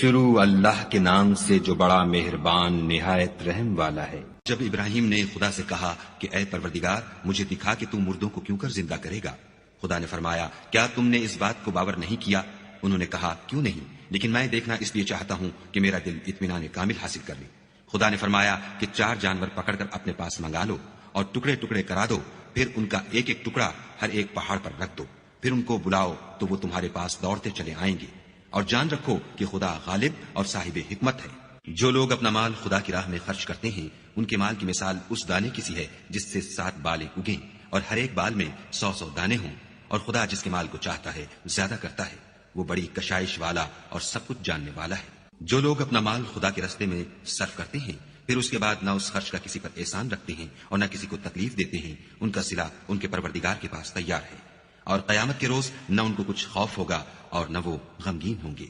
शुरू अल्लाह के नाम से जो बड़ा मेहरबान निहायत रहम वाला है। जब इब्राहिम ने खुदा से कहा कि ऐ परवरदिगार, मुझे दिखा कि तू मुर्दों को क्यों कर जिंदा करेगा। खुदा ने फरमाया, क्या तुमने इस बात को बावर नहीं किया? उन्होंने कहा, क्यों नहीं, लेकिन मैं देखना इसलिए चाहता हूं कि मेरा दिल इत्मीनान कामिल हासिल कर ले। खुदा ने फरमाया कि 4 जानवर पकड़कर अपने पास मंगा लो और टुकड़े टुकड़े करा दो, फिर उनका एक एक टुकड़ा हर एक पहाड़ पर रख दो, फिर उनको बुलाओ तो वो तुम्हारे पास दौड़ते चले आएंगे। और जान रखो कि खुदा गालिब और साहिब हिकमत है। जो लोग अपना माल खुदा की राह में खर्च करते हैं, उनके माल की मिसाल उस दाने की सी है जिससे 7 बालें उगें और हर एक बाल में 100-100 दाने हों। और खुदा जिसके माल को चाहता है ज्यादा करता है, वो बड़ी कशाइश वाला और सब कुछ जानने वाला है। जो लोग अपना माल खुदा के रास्ते में सर्फ करते हैं, फिर उसके बाद न उस खर्च का किसी पर एहसान रखते हैं और न किसी को तकलीफ देते हैं, उनका सिला उनके परवरदिगार के पास तैयार है। और कयामत के रोज न उनको कुछ खौफ होगा और न वो गमगीन होंगे।